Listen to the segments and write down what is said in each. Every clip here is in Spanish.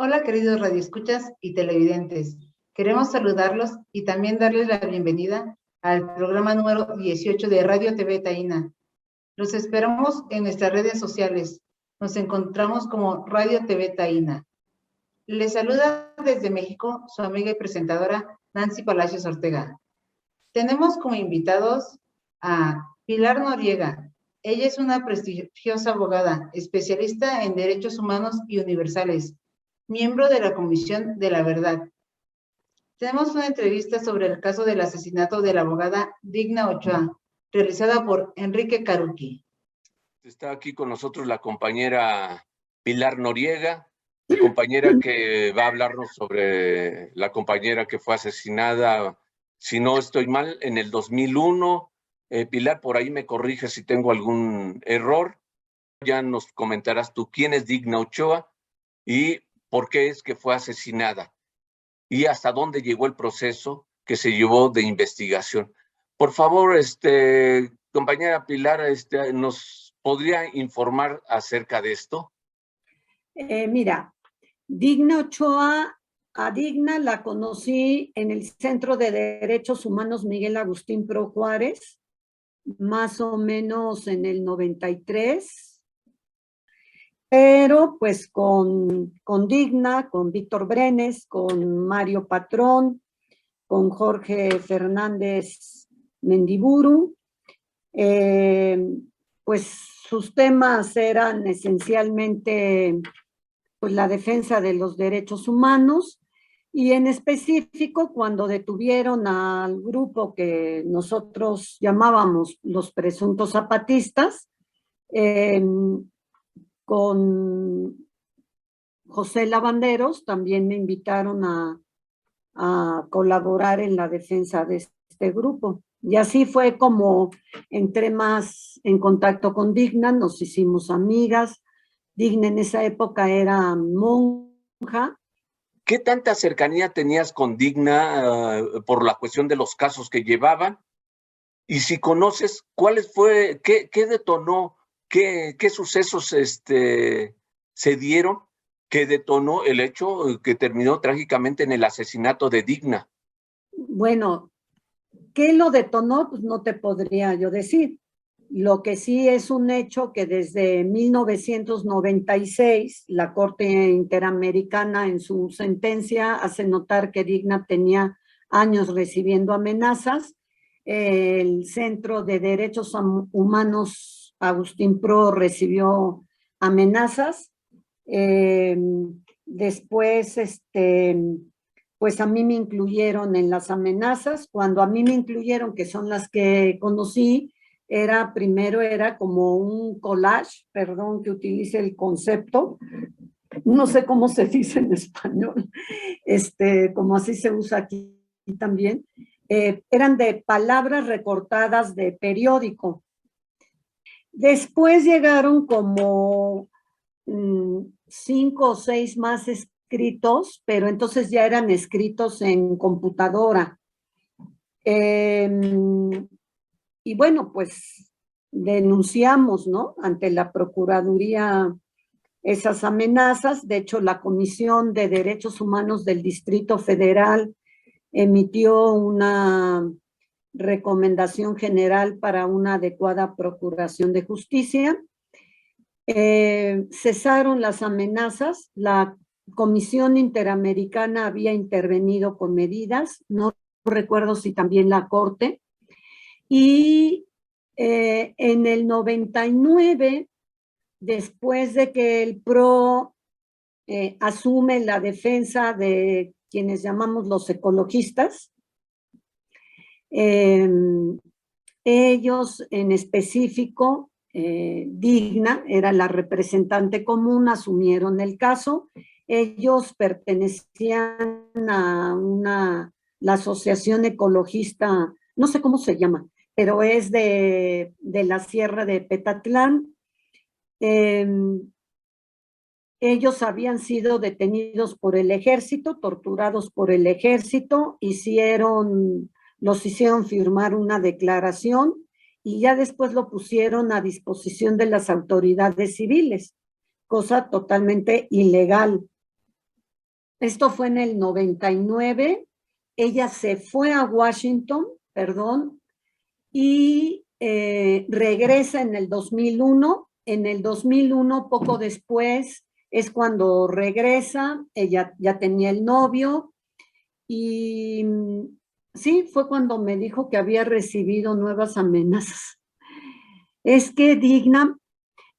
Hola, queridos radioescuchas y televidentes. Queremos saludarlos y también darles la bienvenida al programa número 18 de Radio TV Taína. Los esperamos en nuestras redes sociales. Nos encontramos como Radio TV Taína. Les saluda desde México su amiga y presentadora Nancy Palacios Ortega. Tenemos como invitados a Pilar Noriega. Ella es una prestigiosa abogada, especialista en derechos humanos y universales, miembro de la Comisión de la Verdad. Tenemos una entrevista sobre el caso del asesinato de la abogada Digna Ochoa, realizada por Enrique Caruqui. Está aquí con nosotros la compañera Pilar Noriega, la compañera que va a hablarnos sobre la compañera que fue asesinada, si no estoy mal, en el 2001. Pilar, por ahí me corrige si tengo algún error. Ya nos comentarás tú quién es Digna Ochoa y por qué es que fue asesinada y hasta dónde llegó el proceso que se llevó de investigación. Por favor, compañera Pilar, ¿nos podría informar acerca de esto? Mira, Digna Ochoa, a Digna la conocí en el Centro de Derechos Humanos Miguel Agustín Pro Juárez, más o menos en el 93, pero pues con Digna, con Víctor Brenes, con Mario Patrón, con Jorge Fernández Mendiburu, pues sus temas eran esencialmente pues la defensa de los derechos humanos y en específico cuando detuvieron al grupo que nosotros llamábamos los presuntos zapatistas, con José Lavanderos también me invitaron a colaborar en la defensa de este grupo. Y así fue como entré más en contacto con Digna, nos hicimos amigas. Digna en esa época era monja. ¿Qué tanta cercanía tenías con Digna por la cuestión de los casos que llevaban? Y si conoces, qué detonó, qué sucesos se dieron que detonó el hecho que terminó trágicamente en el asesinato de Digna? Bueno, ¿qué lo detonó? Pues no te podría yo decir. Lo que sí es un hecho que desde 1996 la Corte Interamericana en su sentencia hace notar que Digna tenía años recibiendo amenazas. El Centro de Derechos Humanos Agustín Pro recibió amenazas. Después, pues a mí me incluyeron en las amenazas. Cuando a mí me incluyeron, que son las que conocí, primero era como un collage, perdón que utilice el concepto, no sé cómo se dice en español, como así se usa aquí también, eran de palabras recortadas de periódico. Después llegaron como 5 o 6 más escritos, pero entonces ya eran escritos en computadora. Y bueno, pues denunciamos, ¿no?, ante la Procuraduría esas amenazas. De hecho, la Comisión de Derechos Humanos del Distrito Federal emitió una recomendación general para una adecuada procuración de justicia. Cesaron las amenazas, la Comisión Interamericana había intervenido con medidas, no recuerdo si también la Corte, y en el 99, después de que el PRO asume la defensa de quienes llamamos los ecologistas, ellos en específico, Digna era la representante común, asumieron el caso. Ellos pertenecían a la Asociación Ecologista, no sé cómo se llama, pero es de la Sierra de Petatlán. Ellos habían sido detenidos por el ejército, torturados por el ejército, los hicieron firmar una declaración y ya después lo pusieron a disposición de las autoridades civiles, cosa totalmente ilegal. esto fue en el 99, ella se fue a Washington, perdón, y regresa en el 2001. En el 2001, poco después, es cuando regresa, ella ya tenía el novio, y sí, fue cuando me dijo que había recibido nuevas amenazas. Es que Digna,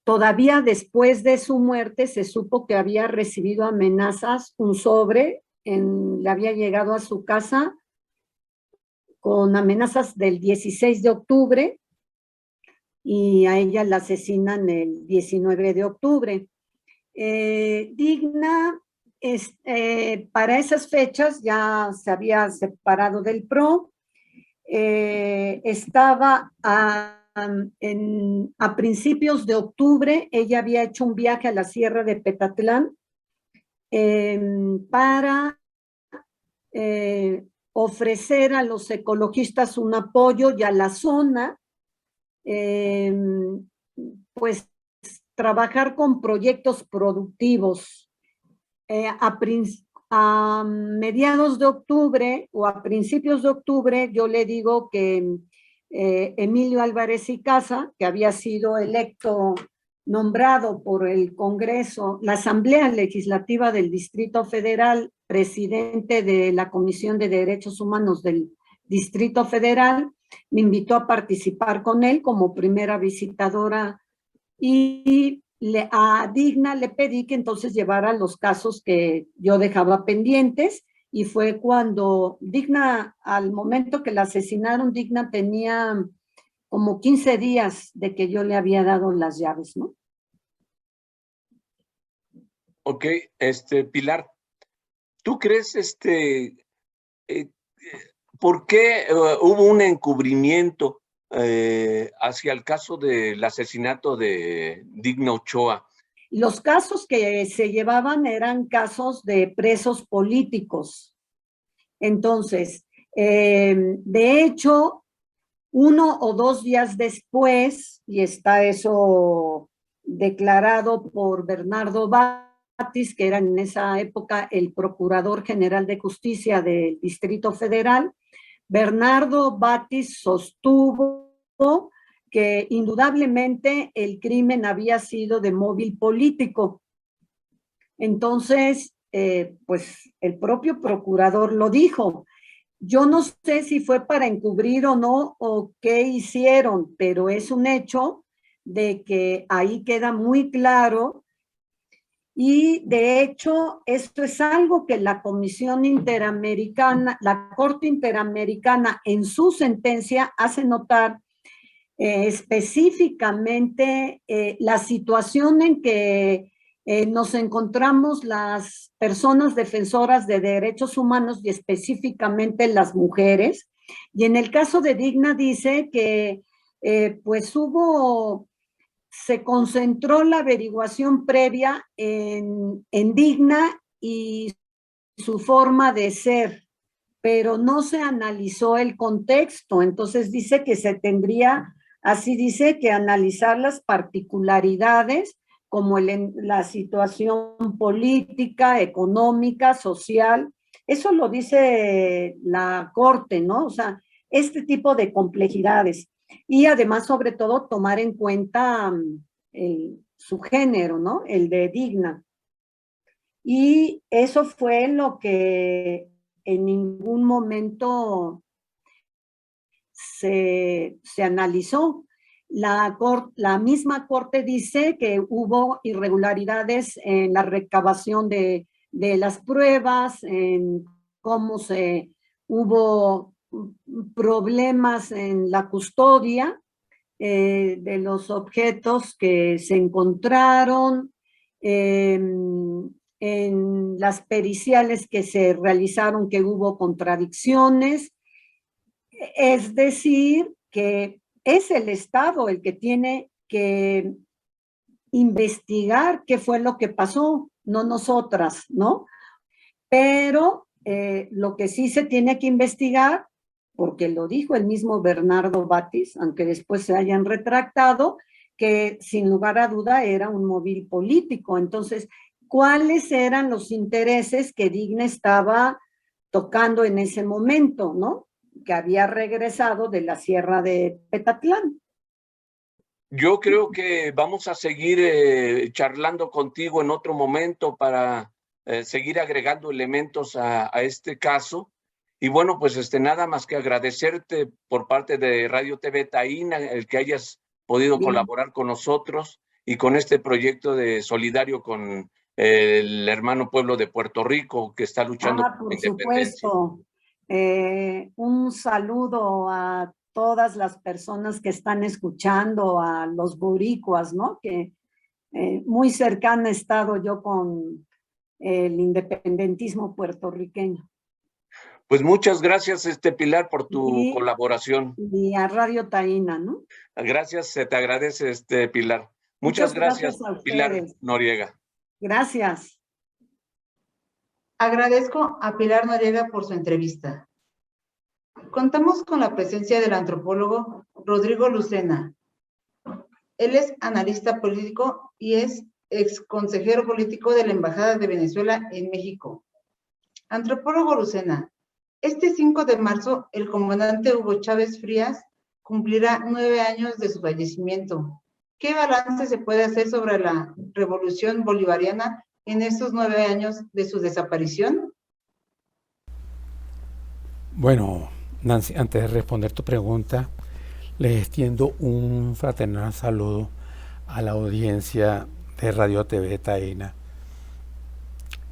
todavía después de su muerte, se supo que había recibido amenazas, un sobre, le había llegado a su casa con amenazas del 16 de octubre, y a ella la asesinan el 19 de octubre. Digna, para esas fechas ya se había separado del PRO, estaba a principios de octubre, ella había hecho un viaje a la Sierra de Petatlán para ofrecer a los ecologistas un apoyo, y a la zona, pues trabajar con proyectos productivos. A mediados de octubre o a principios de octubre, yo le digo que Emilio Álvarez y Casa, que había sido electo, nombrado por el Congreso, la Asamblea Legislativa del Distrito Federal, presidente de la Comisión de Derechos Humanos del Distrito Federal, me invitó a participar con él como primera visitadora, y a Digna le pedí que entonces llevara los casos que yo dejaba pendientes, y fue cuando Digna, al momento que la asesinaron, Digna tenía como 15 días de que yo le había dado las llaves, ¿no? Ok, Pilar, ¿tú crees, por qué hubo un encubrimiento hacia el caso del asesinato de Digna Ochoa? Los casos que se llevaban eran casos de presos políticos. Entonces, de hecho, 1 o 2 días después, y está eso declarado por Bernardo Batis, que era en esa época el Procurador General de Justicia del Distrito Federal, Bernardo Batis sostuvo que indudablemente el crimen había sido de móvil político. Entonces, pues el propio procurador lo dijo. Yo no sé si fue para encubrir o no, o qué hicieron, pero es un hecho de que ahí queda muy claro, y de hecho esto es algo que la Comisión Interamericana, la Corte Interamericana, en su sentencia hace notar específicamente la situación en que nos encontramos las personas defensoras de derechos humanos, y específicamente las mujeres. Y en el caso de Digna dice que pues se concentró la averiguación previa en Digna y su forma de ser, pero no se analizó el contexto. Entonces dice que se tendría, así dice, que analizar las particularidades como la situación política, económica, social. Eso lo dice la Corte, ¿no? O sea, este tipo de complejidades. Y además, sobre todo, tomar en cuenta su género, ¿no? El de Digna. Y eso fue lo que en ningún momento se analizó. La misma Corte dice que hubo irregularidades en la recabación de las pruebas, en cómo hubo problemas en la custodia de los objetos que se encontraron, en las periciales que se realizaron, que hubo contradicciones. Es decir, que es el Estado el que tiene que investigar qué fue lo que pasó, no nosotras, ¿no? Pero lo que sí se tiene que investigar, porque lo dijo el mismo Bernardo Batis, aunque después se hayan retractado, que sin lugar a duda era un móvil político. Entonces, cuáles eran los intereses que Digna estaba tocando en ese momento, ¿no? Que había regresado de la sierra de Petatlán. Yo creo que vamos a seguir charlando contigo en otro momento para seguir agregando elementos a este caso. Y bueno, pues nada más que agradecerte por parte de Radio TV Taína el que hayas podido colaborar con nosotros y con este proyecto de solidario con el hermano pueblo de Puerto Rico que está luchando por la independencia. Por supuesto. Un saludo a todas las personas que están escuchando, a los boricuas, ¿no? Que muy cercana he estado yo con el independentismo puertorriqueño. Pues muchas gracias, Pilar, por tu colaboración. Y a Radio Taína, ¿no? Gracias, se te agradece, Pilar. Muchas gracias Pilar Noriega. Gracias. Agradezco a Pilar Noriega por su entrevista. Contamos con la presencia del antropólogo Rodrigo Lucena. Él es analista político y es ex consejero político de la Embajada de Venezuela en México. Antropólogo Lucena, este 5 de marzo el comandante Hugo Chávez Frías cumplirá 9 años de su fallecimiento. ¿Qué balance se puede hacer sobre la revolución bolivariana en estos 9 años de su desaparición? Bueno, Nancy, antes de responder tu pregunta, les extiendo un fraternal saludo a la audiencia de Radio TV Taína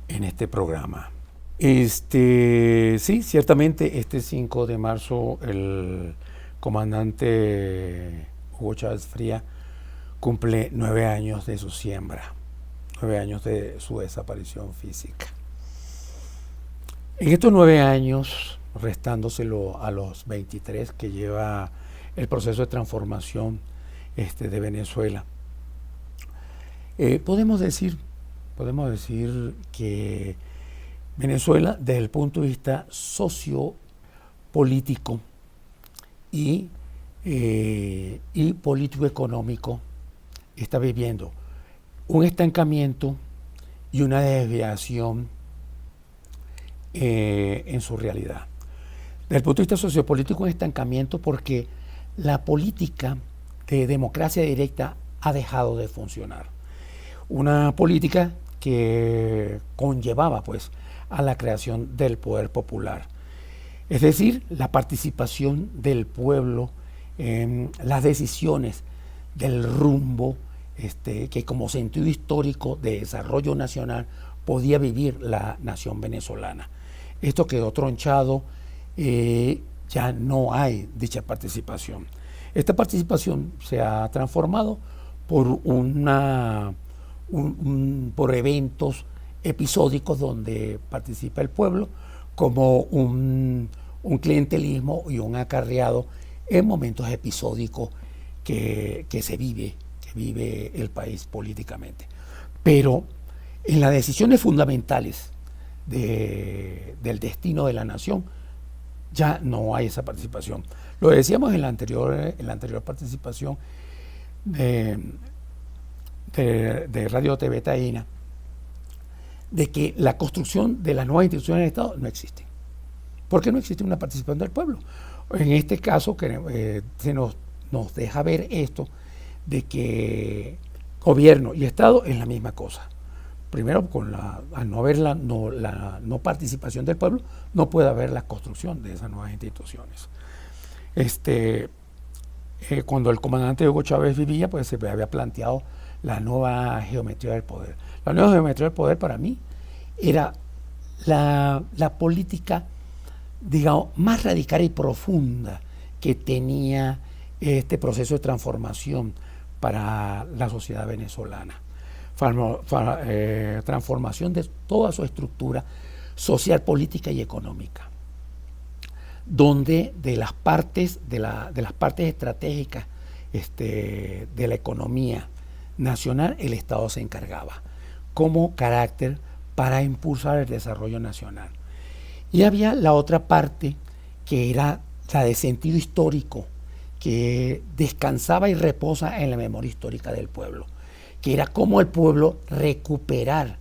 en este programa. Sí, ciertamente este 5 de marzo el comandante Hugo Chávez Frías cumple 9 años de su siembra, 9 años de su desaparición física. En estos 9 años, restándoselo a los 23 que lleva el proceso de transformación de Venezuela, podemos decir que Venezuela, desde el punto de vista sociopolítico y político-económico, está viviendo un estancamiento y una desviación en su realidad. Desde el punto de vista sociopolítico, un estancamiento porque la política de democracia directa ha dejado de funcionar. Una política que conllevaba pues a la creación del poder popular, es decir, la participación del pueblo en las decisiones del rumbo que como sentido histórico de desarrollo nacional podía vivir la nación venezolana. Esto quedó tronchado, ya no hay dicha participación. Esta participación se ha transformado por por eventos episódicos donde participa el pueblo como un clientelismo y un acarreado en momentos episódicos que vive el país políticamente. Pero en las decisiones fundamentales del destino de la nación ya no hay esa participación. Lo decíamos en la anterior participación de Radio TV Taína, de que la construcción de las nuevas instituciones del Estado no existe. ¿Por qué no existe una participación del pueblo? En este caso se nos deja ver esto de que gobierno y Estado es la misma cosa. Primero, al no haber la no participación del pueblo, no puede haber la construcción de esas nuevas instituciones. Cuando el comandante Hugo Chávez vivía, pues se había planteado la nueva geometría del poder. La nueva geometría del poder para mí era la política, digamos, más radical y profunda que tenía este proceso de transformación para la sociedad venezolana. Transformación de toda su estructura social, política y económica, donde de las partes estratégicas de la economía nacional el Estado se encargaba como carácter para impulsar el desarrollo nacional. Y había la otra parte que era la de sentido histórico, que descansaba y reposa en la memoria histórica del pueblo, que era cómo el pueblo recuperar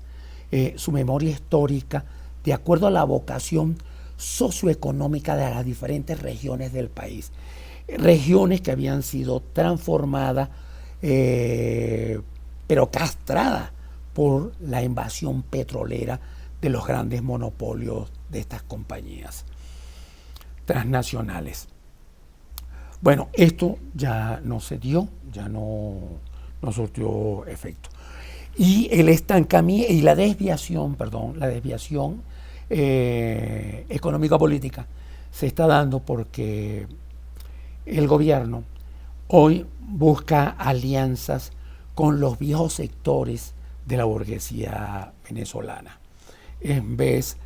su memoria histórica de acuerdo a la vocación socioeconómica de las diferentes regiones del país. Regiones que habían sido transformadas, pero castradas por la invasión petrolera de los grandes monopolios de estas compañías transnacionales. Bueno, esto ya no se dio, ya no surtió efecto. Y el estancamiento y la desviación económica política se está dando porque el gobierno hoy busca alianzas con los viejos sectores de la burguesía venezolana, en vez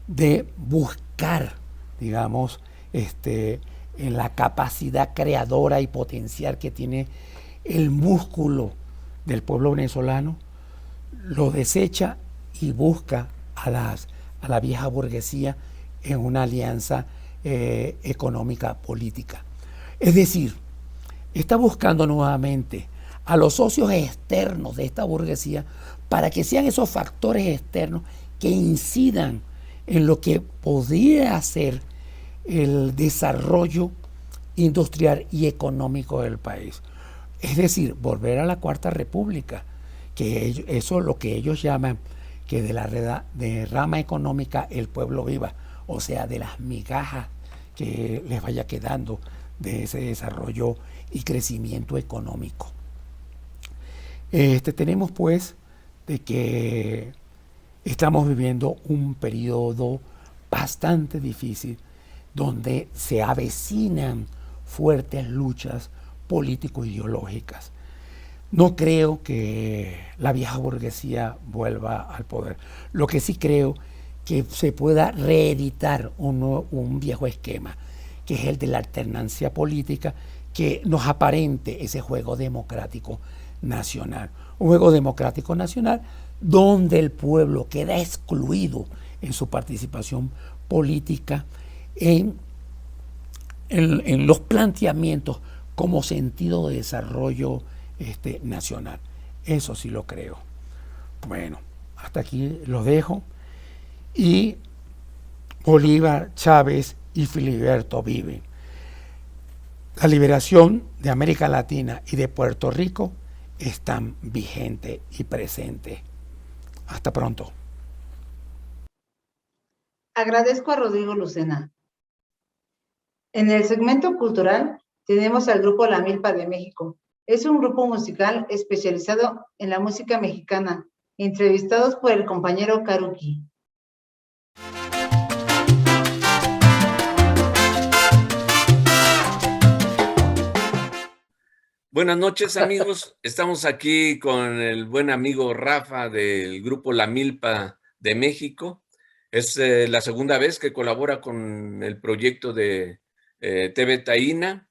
de buscar, digamos, en la capacidad creadora y potencial que tiene el músculo del pueblo venezolano, lo desecha y busca a la vieja burguesía en una alianza económica política. Es decir, está buscando nuevamente a los socios externos de esta burguesía para que sean esos factores externos que incidan en lo que podría ser el desarrollo industrial y económico del país. Es decir, volver a la Cuarta República, que eso es lo que ellos llaman que de la rama económica el pueblo viva, o sea, de las migajas que les vaya quedando de ese desarrollo y crecimiento económico. Tenemos pues de que estamos viviendo un periodo bastante difícil donde se avecinan fuertes luchas político-ideológicas. No creo que la vieja burguesía vuelva al poder. Lo que sí creo que se pueda reeditar un viejo esquema, que es el de la alternancia política, que nos aparente ese juego democrático nacional. Un juego democrático nacional donde el pueblo queda excluido en su participación política en los planteamientos como sentido de desarrollo nacional. Eso sí lo creo. Bueno, hasta aquí lo dejo. Y Bolívar, Chávez y Filiberto viven. La liberación de América Latina y de Puerto Rico están vigente y presente. Hasta pronto. Agradezco a Rodrigo Lucena. En el segmento cultural tenemos al grupo La Milpa de México. Es un grupo musical especializado en la música mexicana, entrevistados por el compañero Karuki. Buenas noches, amigos. Estamos aquí con el buen amigo Rafa del grupo La Milpa de México. Es la segunda vez que colabora con el proyecto de TV Taína.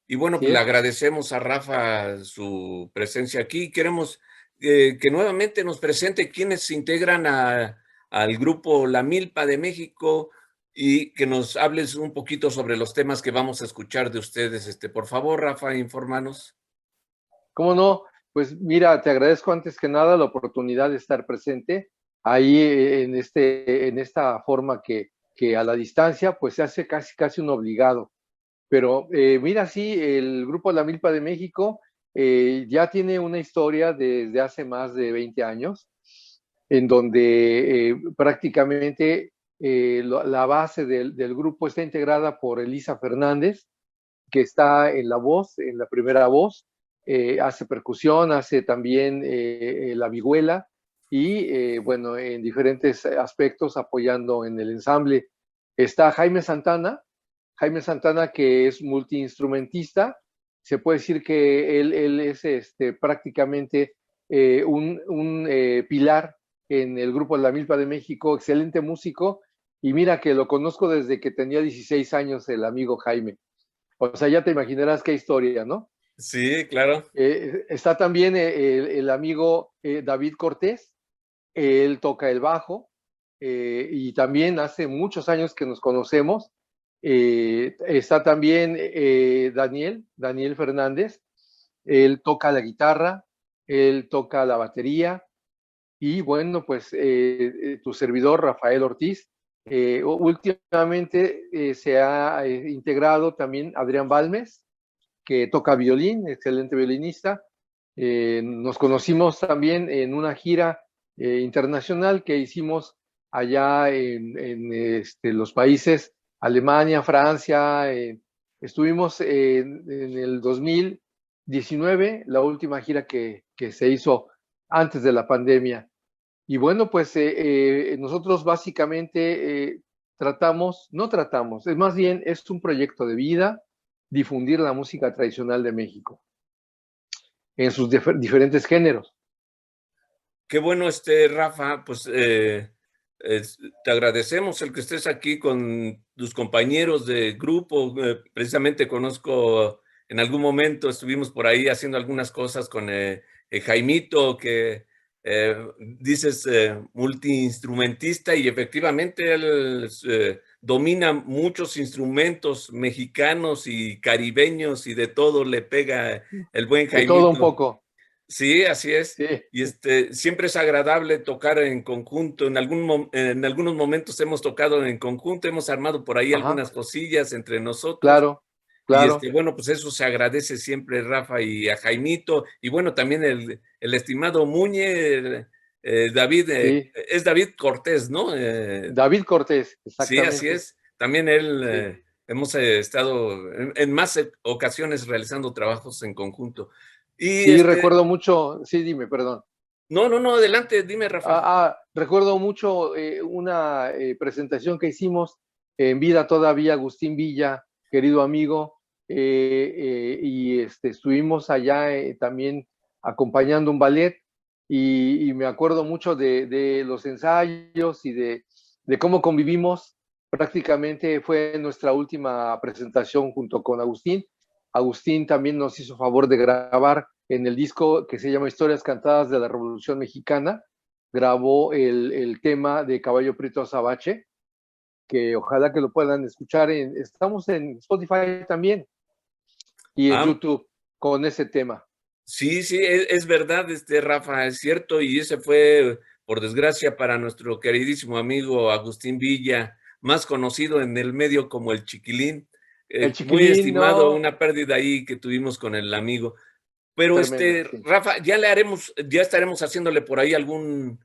Y bueno, pues le agradecemos a Rafa su presencia aquí. Queremos que nuevamente nos presente quiénes se integran al grupo La Milpa de México y que nos hables un poquito sobre los temas que vamos a escuchar de ustedes. Por favor, Rafa, infórmanos. ¿Cómo no? Pues mira, te agradezco antes que nada la oportunidad de estar presente ahí en esta forma que a la distancia pues se hace casi un obligado. Pero mira, sí, el Grupo La Milpa de México ya tiene una historia desde hace más de 20 años, en donde prácticamente la base del grupo está integrada por Elisa Fernández, que está en la voz, en la primera voz, hace percusión, hace también la vihuela y bueno, en diferentes aspectos apoyando en el ensamble. Está Jaime Santana, que es multiinstrumentista. Se puede decir que él es prácticamente un pilar en el grupo de La Milpa de México, excelente músico, y mira que lo conozco desde que tenía 16 años el amigo Jaime. O sea, ya te imaginarás qué historia, ¿no? Sí, claro. Está también el amigo David Cortés, él toca el bajo, y también hace muchos años que nos conocemos. Está también Daniel Fernández, él toca la guitarra, él toca la batería, y bueno, pues tu servidor, Rafael Ortiz. Últimamente se ha integrado también Adrián Balmes, que toca violín, excelente violinista. Nos conocimos también en una gira internacional que hicimos allá en los países Alemania, Francia. Estuvimos en el 2019, la última gira que se hizo antes de la pandemia. Y bueno, pues nosotros básicamente no tratamos, es más bien, es un proyecto de vida difundir la música tradicional de México en sus diferentes géneros. Qué bueno, Rafa, pues te agradecemos el que estés aquí con tus compañeros de grupo. Precisamente conozco, en algún momento estuvimos por ahí haciendo algunas cosas con Jaimito, que dices multiinstrumentista, y efectivamente él domina muchos instrumentos mexicanos y caribeños y de todo le pega el buen De todo un Jaimito. poco. Sí, así es. Sí. Y siempre es agradable tocar en conjunto. En algunos momentos hemos tocado en conjunto, hemos armado por ahí Ajá. algunas cosillas entre nosotros. Claro, Y claro. bueno, pues eso se agradece siempre, Rafa, y a Jaimito. Y bueno, también el estimado Muñe, David, Sí. es David Cortés, ¿no? David Cortés, Sí, así exactamente. es. También él, Sí. hemos estado en más ocasiones realizando trabajos en conjunto. Y Sí, recuerdo mucho, sí, dime, perdón. no, adelante, dime, Rafa. Recuerdo mucho una presentación que hicimos en vida todavía, Agustín Villa, querido amigo, y estuvimos allá también acompañando un ballet, y me acuerdo mucho de los ensayos y de cómo convivimos. Prácticamente fue nuestra última presentación junto con Agustín. Agustín también nos hizo favor de grabar en el disco que se llama Historias Cantadas de la Revolución Mexicana. Grabó el tema de Caballo Prieto Azabache, que ojalá que lo puedan escuchar. Estamos en Spotify también y en YouTube con ese tema. Sí, es verdad, Rafa, es cierto, y ese fue, por desgracia, para nuestro queridísimo amigo Agustín Villa, más conocido en el medio como el Chiquilín, El muy Chiquilín, estimado, no, una pérdida ahí que tuvimos con el amigo. Pero tremenda, sí. Rafa, ya estaremos haciéndole por ahí algún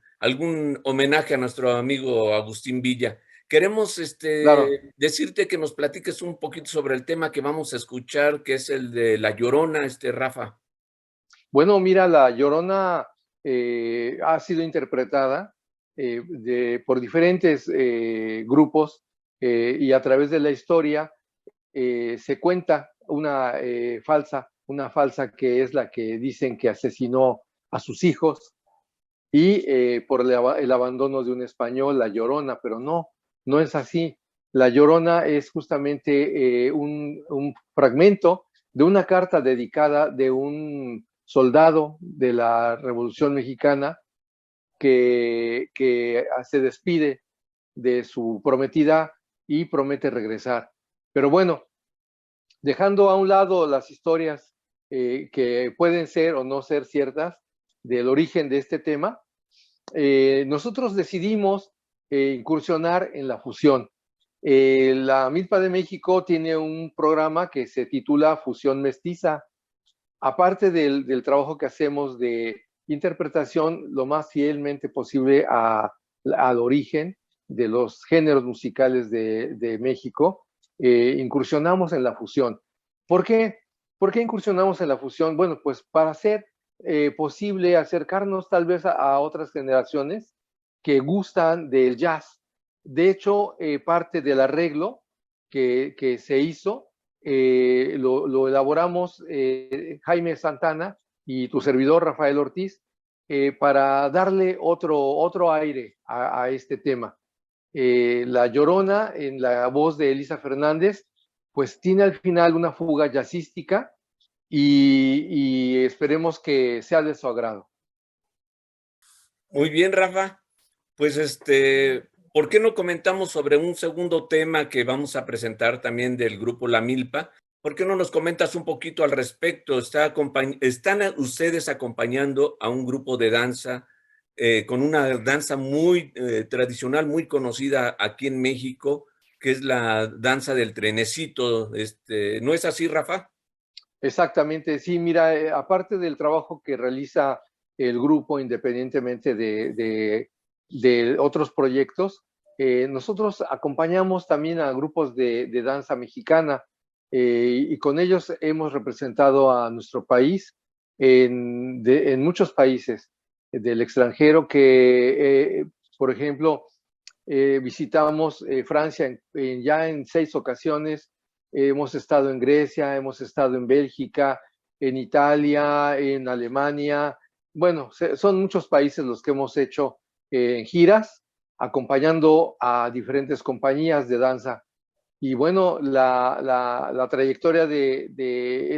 homenaje a nuestro amigo Agustín Villa. Queremos Claro. decirte que nos platiques un poquito sobre el tema que vamos a escuchar, que es el de La Llorona, Rafa. Bueno, mira, La Llorona ha sido interpretada por diferentes grupos, y a través de la historia se cuenta una falsa que es la que dicen que asesinó a sus hijos, y por el abandono de un español, La Llorona, pero no es así. La Llorona es justamente un fragmento de una carta dedicada de un soldado de la Revolución Mexicana que se despide de su prometida y promete regresar. Pero bueno, dejando a un lado las historias que pueden ser o no ser ciertas del origen de este tema, nosotros decidimos incursionar en la fusión. La Milpa de México tiene un programa que se titula Fusión Mestiza. Aparte del trabajo que hacemos de interpretación lo más fielmente posible al origen de los géneros musicales de México, incursionamos en la fusión. ¿Por qué? ¿Por qué incursionamos en la fusión? Bueno, pues para hacer posible acercarnos tal vez a otras generaciones que gustan del jazz. De hecho, parte del arreglo que se hizo lo elaboramos Jaime Santana y tu servidor Rafael Ortiz para darle otro aire a este tema. La Llorona, en la voz de Elisa Fernández, pues tiene al final una fuga jazzística, y esperemos que sea de su agrado. Muy bien, Rafa. Pues ¿por qué no comentamos sobre un segundo tema que vamos a presentar también del grupo La Milpa? ¿Por qué no nos comentas un poquito al respecto? ¿Están ustedes acompañando a un grupo de danza con una danza muy tradicional, muy conocida aquí en México, que es la danza del trenecito. ¿No es así, Rafa? Exactamente, sí, mira, aparte del trabajo que realiza el grupo independientemente de otros proyectos, nosotros acompañamos también a grupos de danza mexicana y con ellos hemos representado a nuestro país en muchos países del extranjero que, por ejemplo, visitamos Francia ya en 6 ocasiones. Hemos estado en Grecia, hemos estado en Bélgica, en Italia, en Alemania. Bueno, son muchos países los que hemos hecho en giras, acompañando a diferentes compañías de danza. Y bueno, la trayectoria de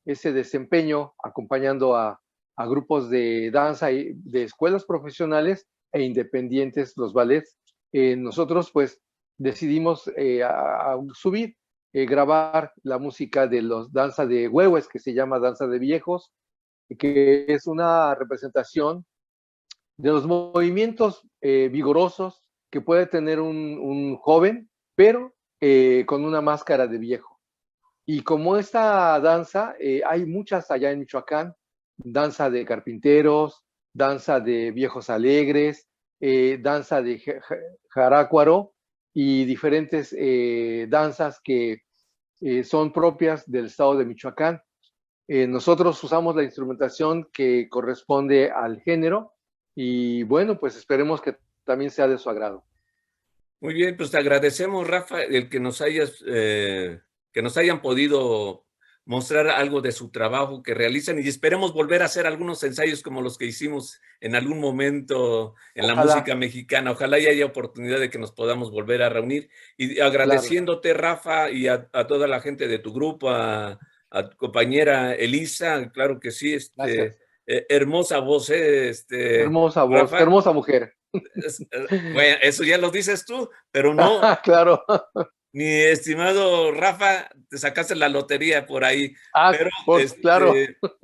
ese desempeño, acompañando a grupos de danza y de escuelas profesionales e independientes, los ballets, nosotros pues decidimos a subir, grabar la música de los danza de huehues, que se llama danza de viejos, que es una representación de los movimientos vigorosos que puede tener un joven, pero con una máscara de viejo. Y como esta danza, hay muchas allá en Michoacán, danza de carpinteros, danza de viejos alegres, danza de jarácuaro y diferentes danzas que son propias del estado de Michoacán. Nosotros usamos la instrumentación que corresponde al género y bueno, pues esperemos que también sea de su agrado. Muy bien, pues te agradecemos, Rafa, el que nos hayan podido mostrar algo de su trabajo que realizan y esperemos volver a hacer algunos ensayos como los que hicimos en algún momento en la música mexicana. Ojalá y haya oportunidad de que nos podamos volver a reunir. Y agradeciéndote, Rafa, y a toda la gente de tu grupo, a tu compañera Elisa, claro que sí, hermosa voz, hermosa voz, Rafa. hermosa mujer. Bueno, eso ya lo dices tú, pero no. Claro. Mi estimado Rafa, te sacaste la lotería por ahí. Pero claro.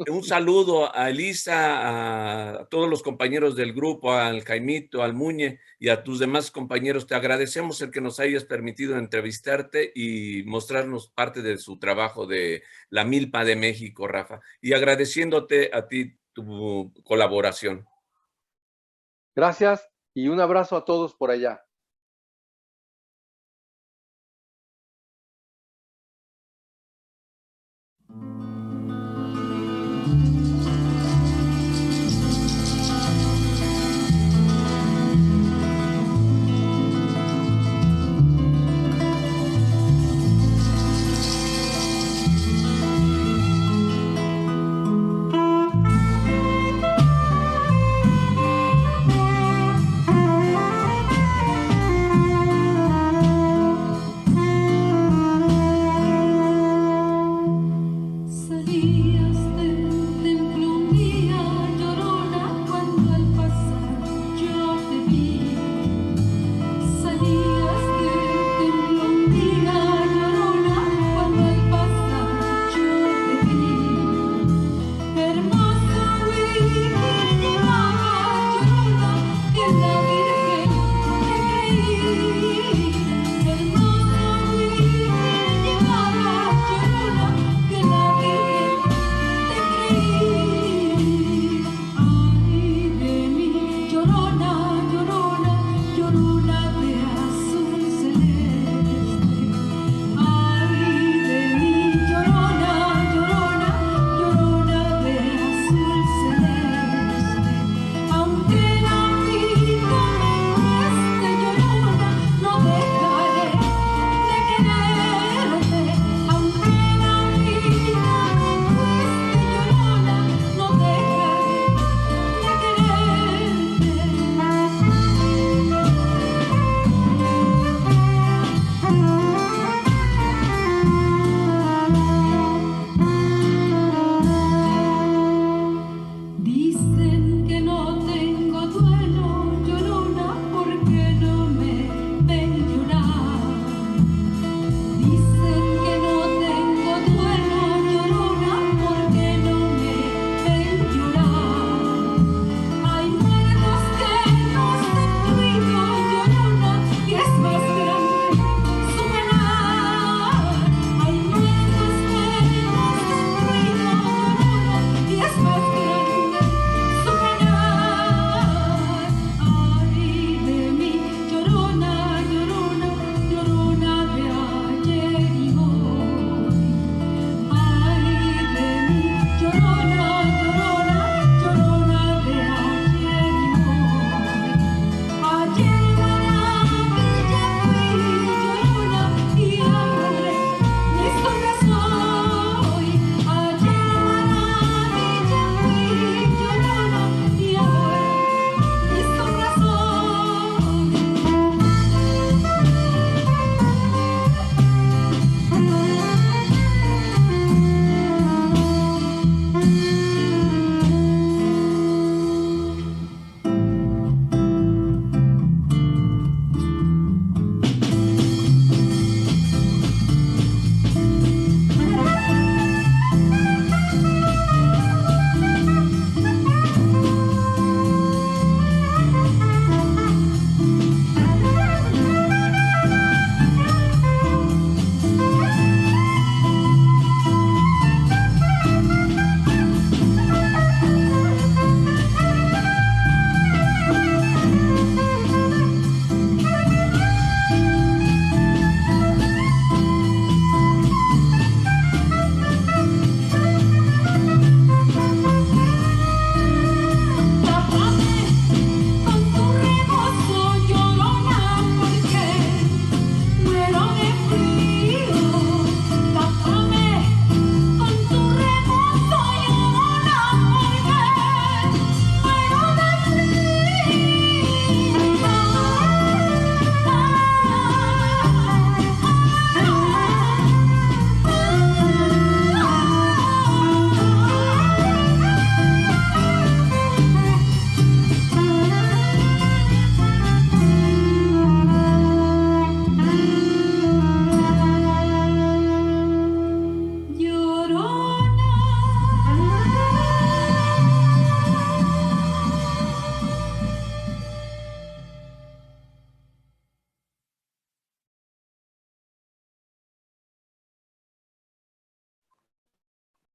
Un saludo a Elisa, a todos los compañeros del grupo, al Jaimito, al Muñe y a tus demás compañeros. Te agradecemos el que nos hayas permitido entrevistarte y mostrarnos parte de su trabajo de la Milpa de México, Rafa. Y agradeciéndote a ti tu colaboración. Gracias y un abrazo a todos por allá.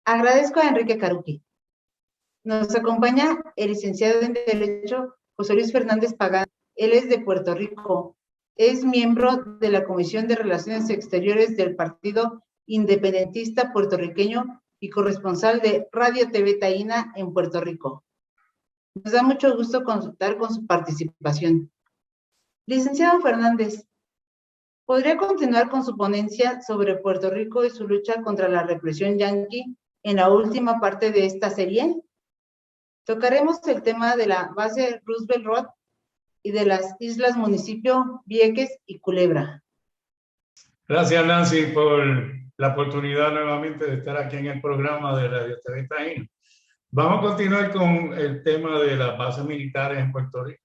Agradezco a Enrique Caruqui. Nos acompaña el licenciado en Derecho José Luis Fernández Pagán. Él es de Puerto Rico. Es miembro de la Comisión de Relaciones Exteriores del Partido Independentista Puertorriqueño y corresponsal de Radio TV Taína en Puerto Rico. Nos da mucho gusto contar con su participación. Licenciado Fernández, ¿podría continuar con su ponencia sobre Puerto Rico y su lucha contra la represión yanqui en la última parte de esta serie? Tocaremos el tema de la base Roosevelt Road y de las islas municipio Vieques y Culebra. Gracias, Nancy, por la oportunidad nuevamente de estar aquí en el programa de Radio TV Taína. Vamos a continuar con el tema de las bases militares en Puerto Rico.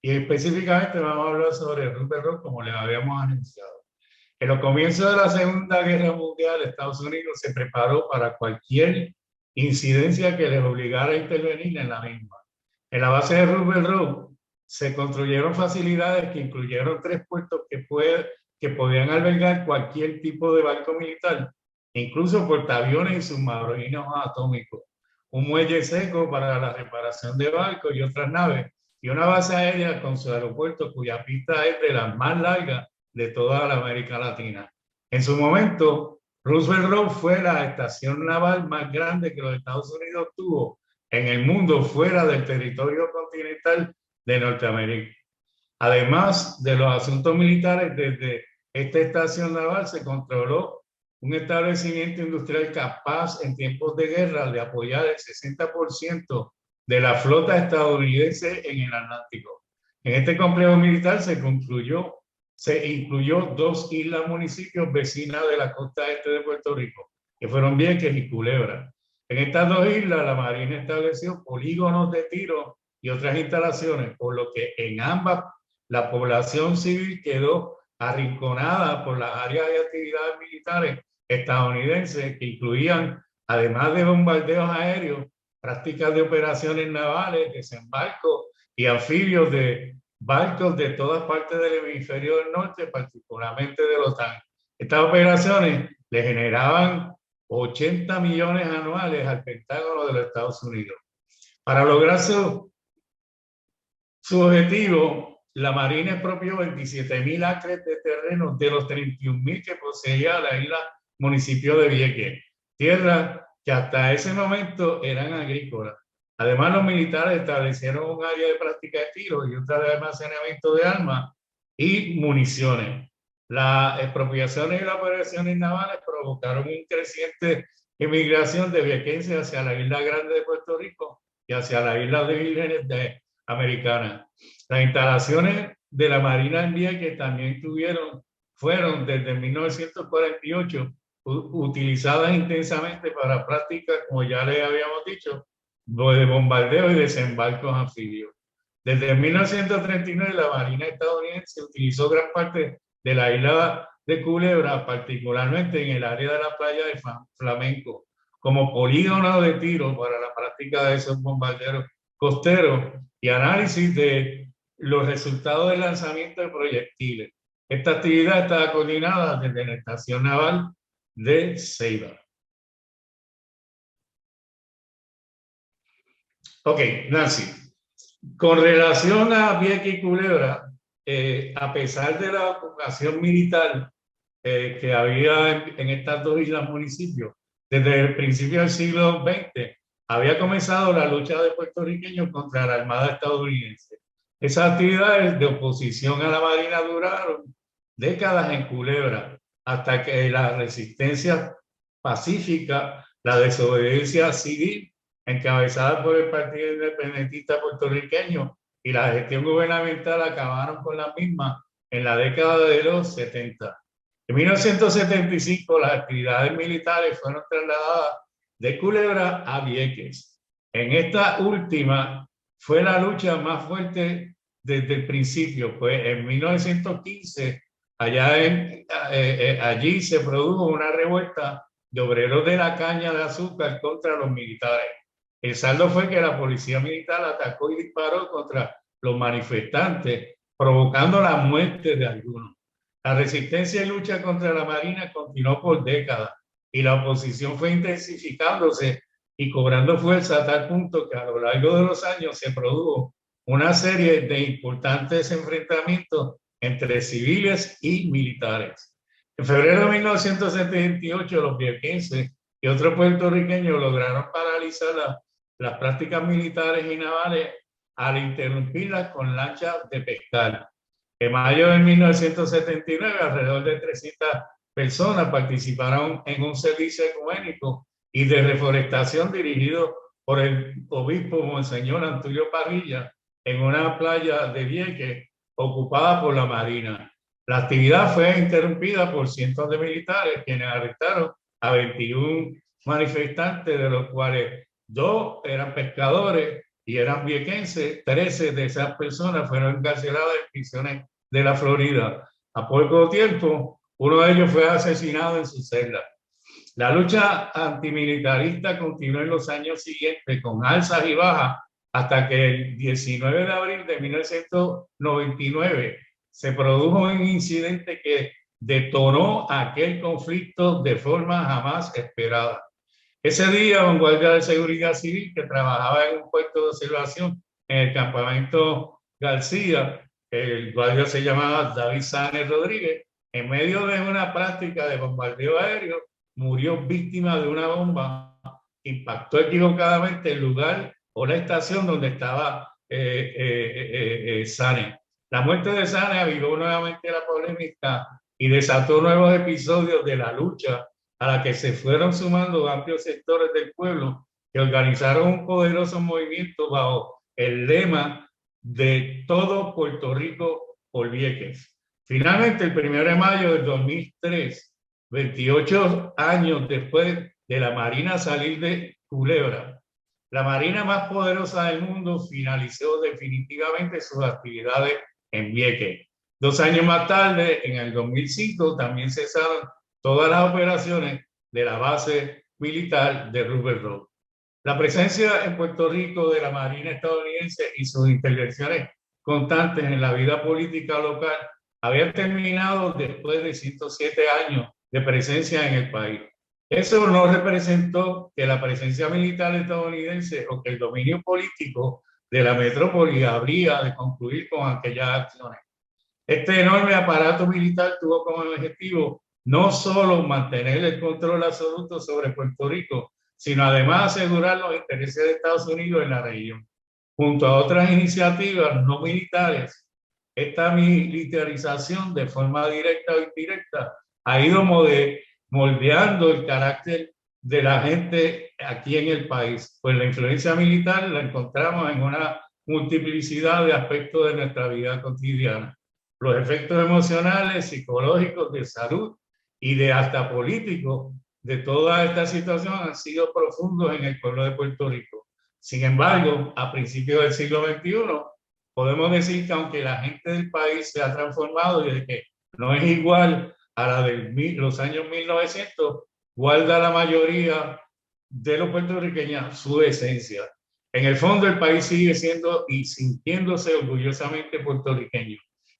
Y específicamente vamos a hablar sobre Roosevelt Road, como les habíamos anunciado. En los comienzos de la Segunda Guerra Mundial, Estados Unidos se preparó para cualquier incidencia que les obligara a intervenir en la misma. En la base de Roosevelt Road se construyeron facilidades que incluyeron 3 puertos que podían albergar cualquier tipo de barco militar, incluso portaaviones y submarinos atómicos, un muelle seco para la reparación de barcos y otras naves, y una base aérea con su aeropuerto cuya pista es de las más largas de toda la América Latina. En su momento, Roosevelt Road fue la estación naval más grande que los Estados Unidos tuvo en el mundo fuera del territorio continental de Norteamérica. Además de los asuntos militares, desde esta estación naval se controló un establecimiento industrial capaz en tiempos de guerra de apoyar el 60% de la flota estadounidense en el Atlántico. En este complejo militar se incluyó 2 islas municipios vecinas de la costa este de Puerto Rico, que fueron Vieques y Culebra. En estas 2 islas la Marina estableció polígonos de tiro y otras instalaciones, por lo que en ambas la población civil quedó arrinconada por las áreas de actividades militares estadounidenses que incluían, además de bombardeos aéreos, prácticas de operaciones navales, desembarcos y anfibios de barcos de todas partes del hemisferio del norte, particularmente de la OTAN. Estas operaciones le generaban 80 millones anuales al Pentágono de los Estados Unidos. Para lograr su objetivo, la Marina expropió 27,000 acres de terreno de los 31,000 que poseía la isla municipio de Vieques, tierras que hasta ese momento eran agrícolas. Además, los militares establecieron un área de práctica de tiro y otra de almacenamiento de armas y municiones. Las expropiaciones y las operaciones navales provocaron una creciente emigración de viequenses hacia la isla Grande de Puerto Rico y hacia las Islas Vírgenes Americanas. Las instalaciones de la Marina en Vieques también fueron desde 1948 utilizadas intensamente para prácticas, como ya les habíamos dicho, de bombardeo y desembarcos anfibios. Desde 1939 la Marina estadounidense utilizó gran parte de la isla de Culebra, particularmente en el área de la playa de Flamenco, como polígono de tiro para la práctica de esos bombarderos costeros y análisis de los resultados del lanzamiento de proyectiles. Esta actividad estaba coordinada desde la Estación Naval de Ceiba. Ok, Nancy, con relación a Vieques y Culebra, a pesar de la ocupación militar que había en estas 2 islas municipios, desde el principio del siglo XX, había comenzado la lucha de puertorriqueños contra la Armada estadounidense. Esas actividades de oposición a la Marina duraron décadas en Culebra, hasta que la resistencia pacífica, la desobediencia civil, encabezada por el Partido Independentista Puertorriqueño y la gestión gubernamental acabaron con la misma en la década de los 70. En 1975 las actividades militares fueron trasladadas de Culebra a Vieques. En esta última fue la lucha más fuerte desde el principio, pues en 1915 allí se produjo una revuelta de obreros de la caña de azúcar contra los militares. El saldo fue que la policía militar atacó y disparó contra los manifestantes, provocando la muerte de algunos. La resistencia y lucha contra la Marina continuó por décadas y la oposición fue intensificándose y cobrando fuerza a tal punto que a lo largo de los años se produjo una serie de importantes enfrentamientos entre civiles y militares. En febrero de 1978, los viequenses y otros puertorriqueños lograron paralizar las prácticas militares y navales al interrumpirlas con lanchas de pescar. En mayo de 1979, alrededor de 300 personas participaron en un servicio ecuménico y de reforestación dirigido por el obispo Monseñor Antulio Parrilla en una playa de Vieques ocupada por la Marina. La actividad fue interrumpida por cientos de militares, quienes arrestaron a 21 manifestantes, de los cuales 2 eran pescadores y eran viequenses. 13 de esas personas fueron encarceladas en prisiones de la Florida. A poco tiempo, uno de ellos fue asesinado en su celda. La lucha antimilitarista continuó en los años siguientes con alzas y bajas hasta que el 19 de abril de 1999 se produjo un incidente que detonó aquel conflicto de forma jamás esperada. Ese día, un guardia de seguridad civil que trabajaba en un puesto de observación en el campamento García, el guardia se llamaba David Sáenz Rodríguez, en medio de una práctica de bombardeo aéreo, murió víctima de una bomba, impactó equivocadamente el lugar o la estación donde estaba Sáenz. La muerte de Sáenz avivó nuevamente la polémica y desató nuevos episodios de la lucha a la que se fueron sumando amplios sectores del pueblo que organizaron un poderoso movimiento bajo el lema de todo Puerto Rico por Vieques. Finalmente, el 1 de mayo del 2003, 28 años después de la Marina salir de Culebra, la Marina más poderosa del mundo finalizó definitivamente sus actividades en Vieques. 2 años más tarde, en el 2005, también cesaron todas las operaciones de la base militar de Rupert Road. La presencia en Puerto Rico de la Marina estadounidense y sus intervenciones constantes en la vida política local habían terminado después de 107 años de presencia en el país. Eso no representó que la presencia militar estadounidense o que el dominio político de la metrópoli habría de concluir con aquellas acciones. Este enorme aparato militar tuvo como objetivo no solo mantener el control absoluto sobre Puerto Rico, sino además asegurar los intereses de Estados Unidos en la región. Junto a otras iniciativas no militares, esta militarización de forma directa o indirecta ha ido moldeando el carácter de la gente aquí en el país, pues la influencia militar la encontramos en una multiplicidad de aspectos de nuestra vida cotidiana. Los efectos emocionales, psicológicos, de salud y de hasta políticos de toda esta situación han sido profundos en el pueblo de Puerto Rico. Sin embargo, a principios del siglo XXI, podemos decir que aunque la gente del país se ha transformado y de que no es igual a la de los años 1900, guarda la mayoría de los puertorriqueños su esencia. En el fondo, el país sigue siendo y sintiéndose orgullosamente puertorriqueño.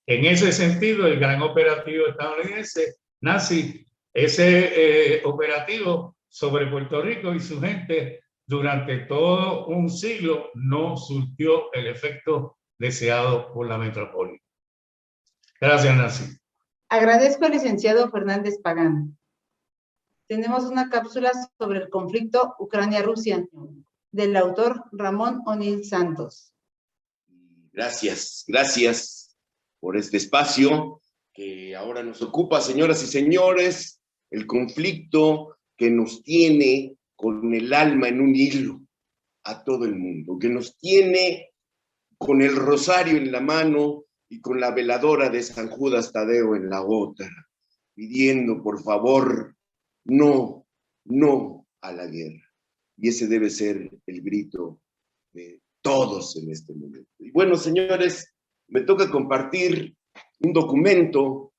En ese sentido, el gran operativo estadounidense, NASI, ese operativo sobre Puerto Rico y su gente durante todo un siglo no surtió el efecto deseado por la metrópoli. Gracias, Nancy. Agradezco al licenciado Fernández Pagán. Tenemos una cápsula sobre el conflicto Ucrania-Rusia, del autor Ramón O'Neill Santos. Gracias por este espacio que ahora nos ocupa, señoras y señores, el conflicto que nos tiene con el alma en un hilo a todo el mundo, que nos tiene con el rosario en la mano y con la veladora de San Judas Tadeo en la otra, pidiendo por favor, no a la guerra. Y ese debe ser el grito de todos en este momento. Y bueno, señores, me toca compartir un documento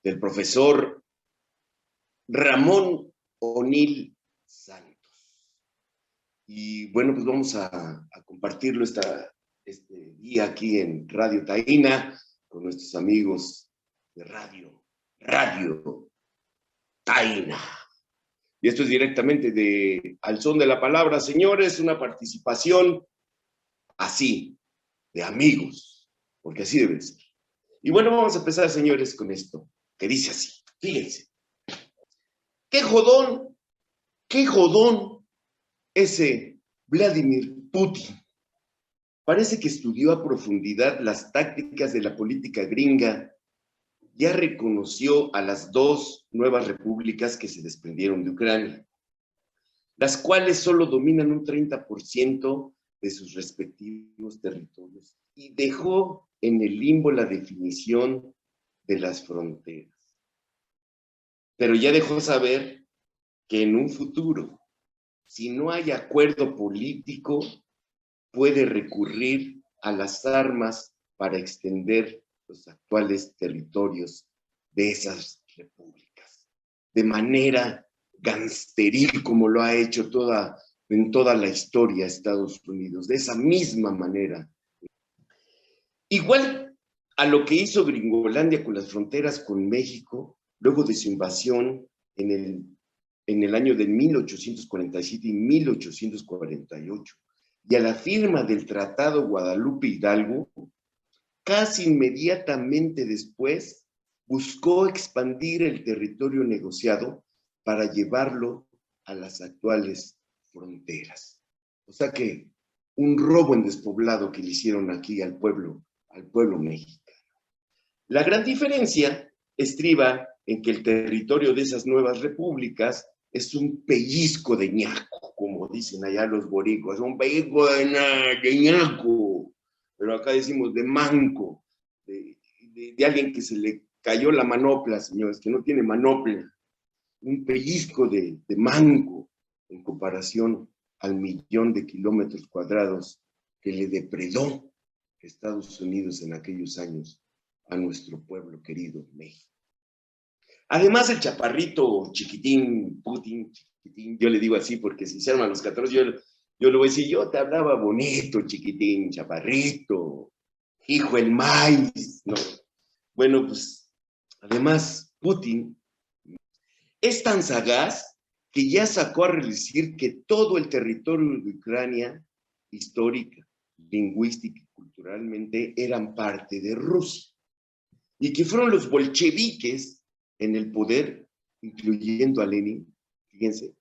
del profesor Ramón O'Neill Santos. Y bueno, pues vamos a compartirlo este día aquí en Radio Taína con nuestros amigos de Radio Taina. Y esto es directamente de Al Son de la Palabra, señores, una participación así, de amigos, porque así debe ser. Y bueno, vamos a empezar, señores, con esto, que dice así, fíjense. ¡Qué jodón ese Vladimir Putin! Parece que estudió a profundidad las tácticas de la política gringa. Ya reconoció a las dos nuevas repúblicas que se desprendieron de Ucrania, las cuales solo dominan un 30% de sus respectivos territorios, y dejó en el limbo la definición de las fronteras. Pero ya dejó saber que en un futuro, si no hay acuerdo político, puede recurrir a las armas para extender los actuales territorios de esas repúblicas, de manera gangsteril, como lo ha hecho en toda la historia Estados Unidos, de esa misma manera. Igual a lo que hizo Gringolandia con las fronteras con México, luego de su invasión en el año de 1847 y 1848, y a la firma del Tratado Guadalupe Hidalgo, casi inmediatamente después buscó expandir el territorio negociado para llevarlo a las actuales fronteras. O sea que un robo en despoblado que le hicieron aquí al pueblo mexicano. La gran diferencia estriba en que el territorio de esas nuevas repúblicas es un pellizco de ñaco, como dicen allá los boricuas, un pellizco de ñaco. Pero acá decimos de manco, de alguien que se le cayó la manopla, señores, que no tiene manopla, un pellizco de manco en comparación al 1,000,000 de kilómetros cuadrados que le depredó Estados Unidos en aquellos años a nuestro pueblo querido México. Además, el chaparrito chiquitín, Putin, chiquitín, yo le digo así porque si se arman los 14, yo le voy a decir, yo te hablaba bonito, chiquitín, chaparrito, hijo el maíz, ¿no? Bueno, pues, además, Putin es tan sagaz que ya sacó a relucir que todo el territorio de Ucrania, histórica, lingüística y culturalmente, eran parte de Rusia, y que fueron los bolcheviques en el poder, incluyendo a Lenin, fíjense,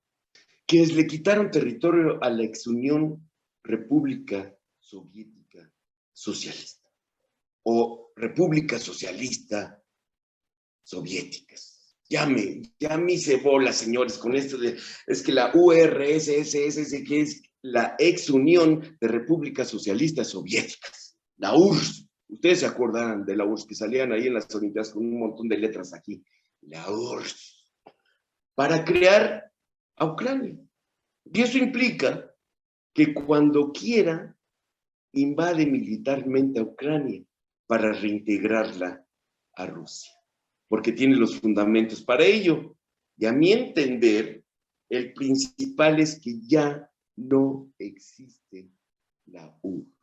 quienes le quitaron territorio a la ex Unión República Soviética Socialista, o República Socialista Soviéticas. Ya me hice bola, señores, con esto de, es que la URSS, que es la ex Unión de Repúblicas Socialistas Soviéticas, la URSS. Ustedes se acordarán de la URSS, que salían ahí en las Olimpiadas con un montón de letras aquí. La URSS. Para crear a Ucrania. Y eso implica que cuando quiera, invade militarmente a Ucrania para reintegrarla a Rusia, porque tiene los fundamentos para ello. Y a mi entender, el principal es que ya no existe la URSS.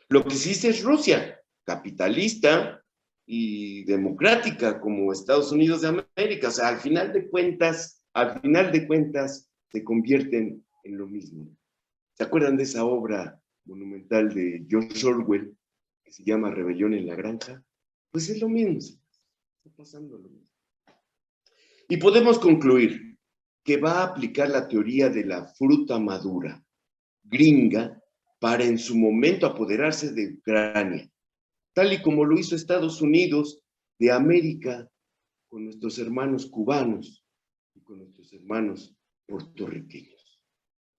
Lo que existe es Rusia, capitalista y democrática como Estados Unidos de América. O sea, al final de cuentas, se convierten en lo mismo. ¿Se acuerdan de esa obra monumental de George Orwell que se llama Rebelión en la Granja? Pues es lo mismo, está pasando lo mismo. Y podemos concluir que va a aplicar la teoría de la fruta madura gringa para en su momento apoderarse de Ucrania, tal y como lo hizo Estados Unidos de América con nuestros hermanos cubanos y con nuestros hermanos puertorriqueños,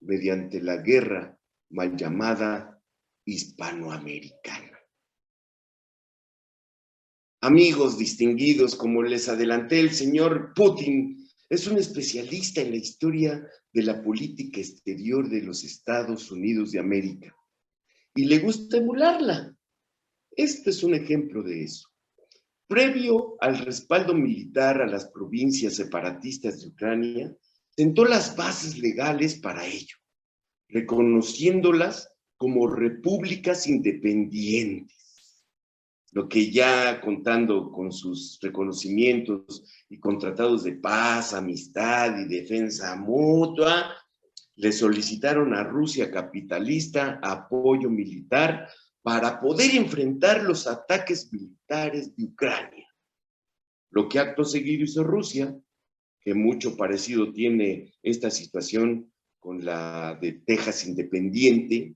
mediante la guerra mal llamada hispanoamericana. Amigos distinguidos, como les adelanté, el señor Putin es un especialista en la historia de la política exterior de los Estados Unidos de América y le gusta emularla. Este es un ejemplo de eso. Previo al respaldo militar a las provincias separatistas de Ucrania, sentó las bases legales para ello, reconociéndolas como repúblicas independientes. lo que ya contando con sus reconocimientos y con tratados de paz, amistad y defensa mutua, le solicitaron a Rusia capitalista apoyo militar para poder enfrentar los ataques militares de Ucrania. Lo que acto seguido hizo Rusia, que mucho parecido tiene esta situación con la de Texas independiente,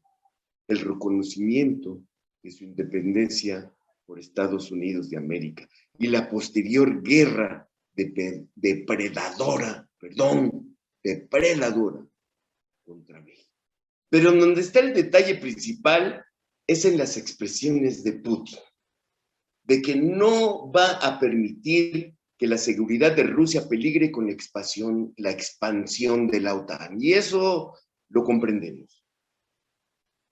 el reconocimiento de su independencia por Estados Unidos de América y la posterior guerra depredadora contra México. Pero donde está el detalle principal es en las expresiones de Putin, de que no va a permitir que la seguridad de Rusia peligre con la expansión de la OTAN. Y eso lo comprendemos.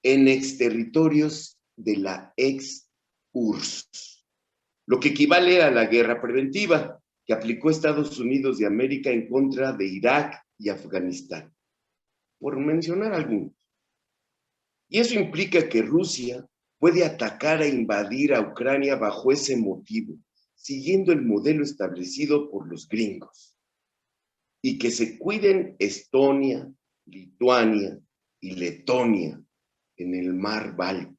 En exterritorios de la ex-URSS, lo que equivale a la guerra preventiva que aplicó Estados Unidos de América en contra de Irak y Afganistán, por mencionar algunos. Y eso implica que Rusia puede atacar e invadir a Ucrania bajo ese motivo, siguiendo el modelo establecido por los gringos. Y que se cuiden Estonia, Lituania y Letonia en el mar Báltico,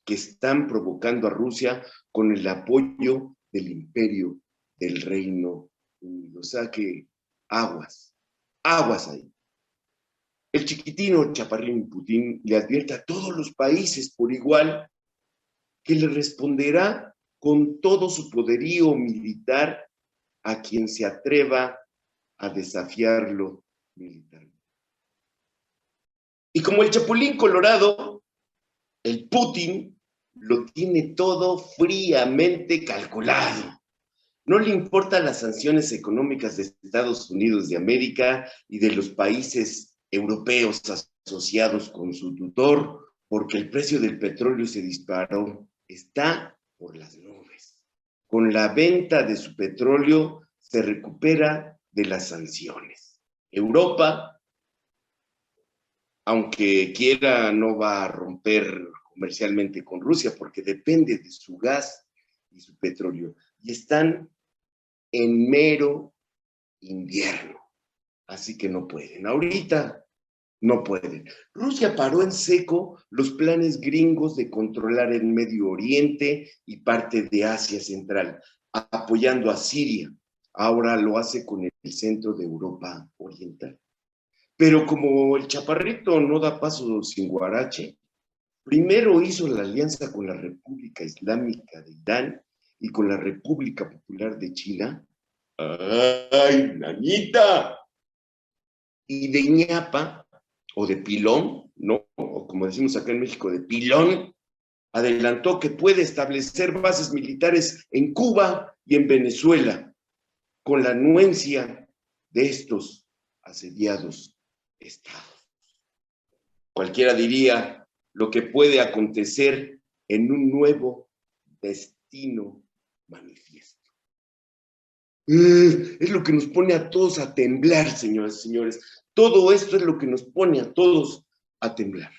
que están provocando a Rusia con el apoyo del imperio del Reino Unido. O sea que aguas ahí. El chiquitino chaparrín Putin le advierte a todos los países por igual que le responderá con todo su poderío militar a quien se atreva a desafiarlo militarmente. Y como el Chapulín Colorado, el Putin lo tiene todo fríamente calculado. No le importan las sanciones económicas de Estados Unidos de América y de los países europeos asociados con su tutor, porque el precio del petróleo se disparó, está por las nubes. Con la venta de su petróleo se recupera de las sanciones. Europa, aunque quiera, no va a romper comercialmente con Rusia porque depende de su gas y su petróleo. Y están en mero invierno, así que no pueden. Ahorita no pueden. Rusia paró en seco los planes gringos de controlar el Medio Oriente y parte de Asia Central, apoyando a Siria. Ahora lo hace con el centro de Europa Oriental. Pero como el chaparrito no da paso sin guarache, primero hizo la alianza con la República Islámica de Irán y con la República Popular de China. ¡Ay, nanita! Y de ñapa, o de pilón, ¿no? O como decimos acá en México, de pilón, adelantó que puede establecer bases militares en Cuba y en Venezuela, con la anuencia de estos asediados estados. Cualquiera diría lo que puede acontecer en un nuevo destino manifiesto. Es lo que nos pone a todos a temblar, señoras y señores. Todo esto es lo que nos pone a todos a temblar.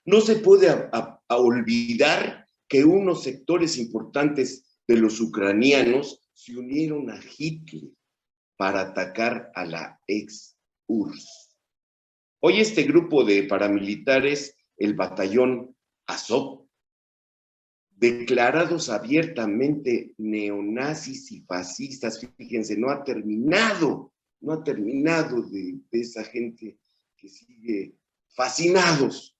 No se puede olvidar que unos sectores importantes de los ucranianos se unieron a Hitler para atacar a la ex-URSS. Hoy este grupo de paramilitares, el batallón Azov, declarados abiertamente neonazis y fascistas, fíjense, no ha terminado de esa gente que sigue fascinados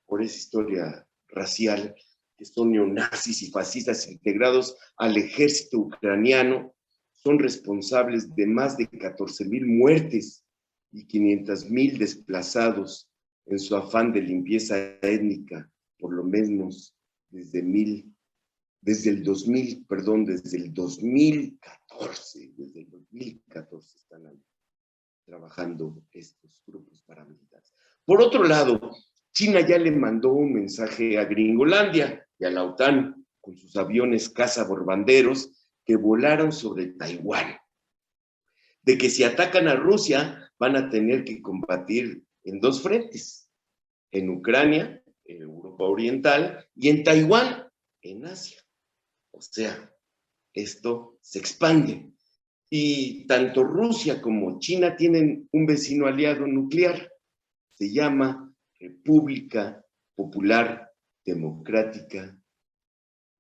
por esa historia racial, que son neonazis y fascistas integrados al ejército ucraniano, son responsables de más de 14,000 muertes y 500,000 desplazados en su afán de limpieza étnica, por lo menos desde el 2014 están ahí trabajando estos grupos paramilitares. Por otro lado, China ya le mandó un mensaje a Gringolandia y a la OTAN con sus aviones cazaborbanderos que volaron sobre Taiwán, de que si atacan a Rusia van a tener que combatir en dos frentes, en Ucrania, en Europa Oriental y en Taiwán, en Asia. O sea, esto se expande. Y tanto Rusia como China tienen un vecino aliado nuclear. Se llama República Popular Democrática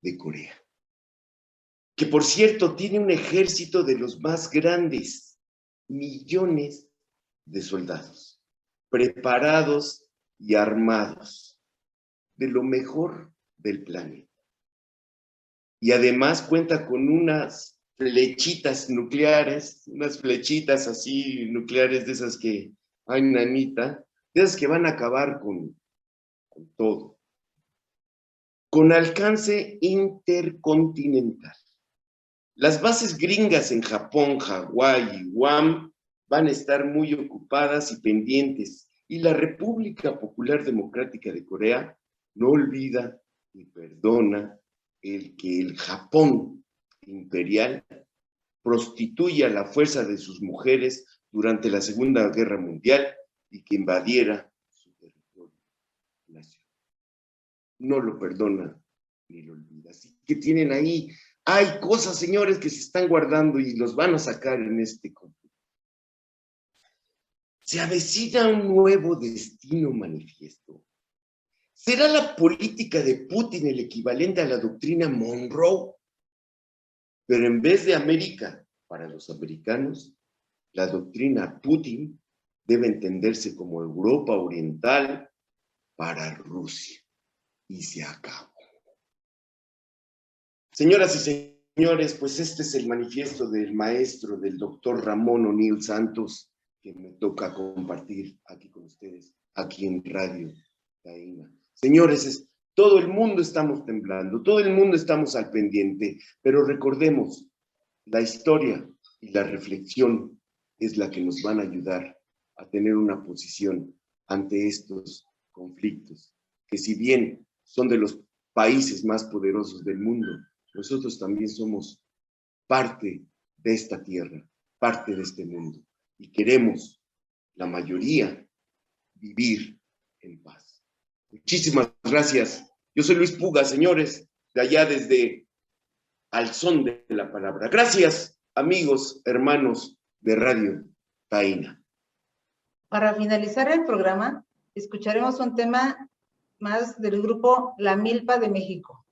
de Corea. Que por cierto tiene un ejército de los más grandes, millones de soldados, preparados y armados, de lo mejor del planeta. Y además cuenta con unas flechitas nucleares, unas flechitas así nucleares de esas que, ay, nanita, de esas que van a acabar con todo. Con alcance intercontinental. Las bases gringas en Japón, Hawái y Guam van a estar muy ocupadas y pendientes, y la República Popular Democrática de Corea no olvida ni perdona el que el Japón imperial prostituya la fuerza de sus mujeres durante la Segunda Guerra Mundial y que invadiera su territorio nacional. No lo perdona ni lo olvida. Así que tienen ahí, hay cosas, señores, que se están guardando y los van a sacar en este conflicto. Se avecina un nuevo destino manifiesto. ¿Será la política de Putin el equivalente a la doctrina Monroe? Pero en vez de América, para los americanos, la doctrina Putin debe entenderse como Europa Oriental para Rusia. Y se acabó. Señoras y señores, pues este es el manifiesto del maestro, del doctor Ramón O'Neill Santos, que me toca compartir aquí con ustedes, aquí en Radio Taína. Señores, todo el mundo estamos temblando, todo el mundo estamos al pendiente, pero recordemos, la historia y la reflexión es la que nos van a ayudar a tener una posición ante estos conflictos, que si bien son de los países más poderosos del mundo, nosotros también somos parte de esta tierra, parte de este mundo, y queremos, la mayoría, vivir en paz. Muchísimas gracias. Yo soy Luis Puga, señores, de allá desde Al Son de la Palabra. Gracias, amigos, hermanos de Radio Taína. Para finalizar el programa, escucharemos un tema más del grupo La Milpa de México.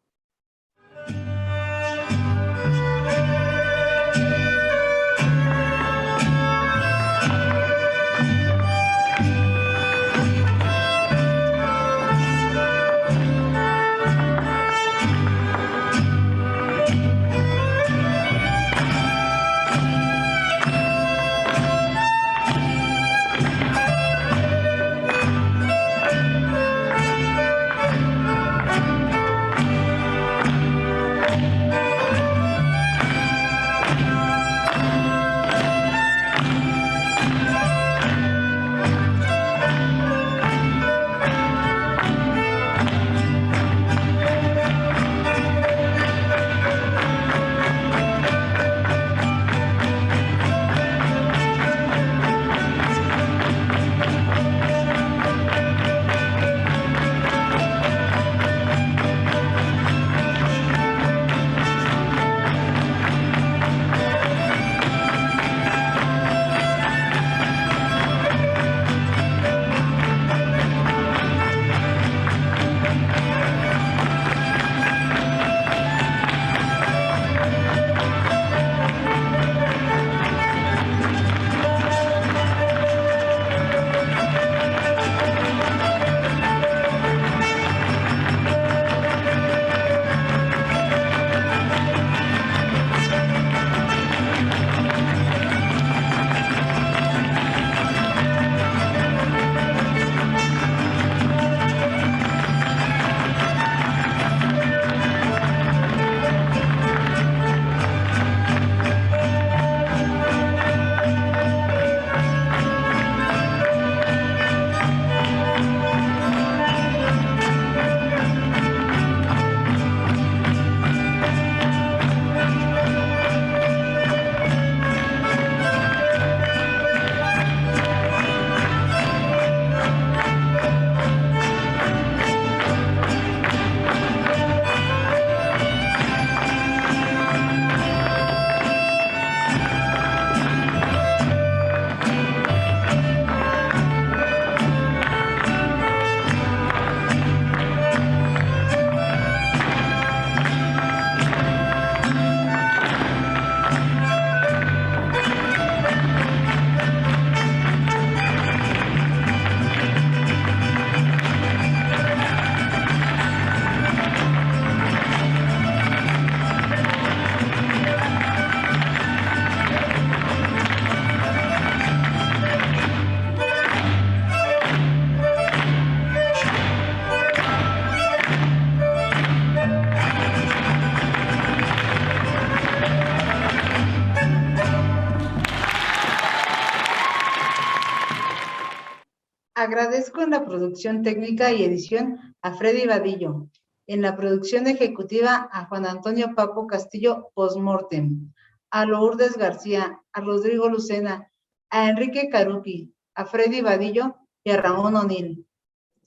Agradezco en la producción técnica y edición a Freddy Vadillo, en la producción ejecutiva a Juan Antonio Papo Castillo Postmortem, a Lourdes García, a Rodrigo Lucena, a Enrique Caruqui, a Freddy Vadillo y a Ramón O'Neill.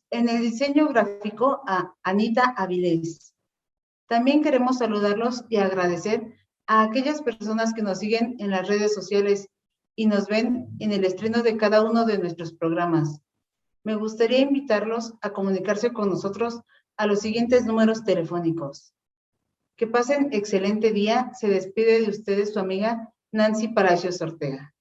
En el diseño gráfico a Anita Avilés. También queremos saludarlos y agradecer a aquellas personas que nos siguen en las redes sociales y nos ven en el estreno de cada uno de nuestros programas. Me gustaría invitarlos a comunicarse con nosotros a los siguientes números telefónicos. Que pasen excelente día. Se despide de ustedes su amiga Nancy Palacios Ortega.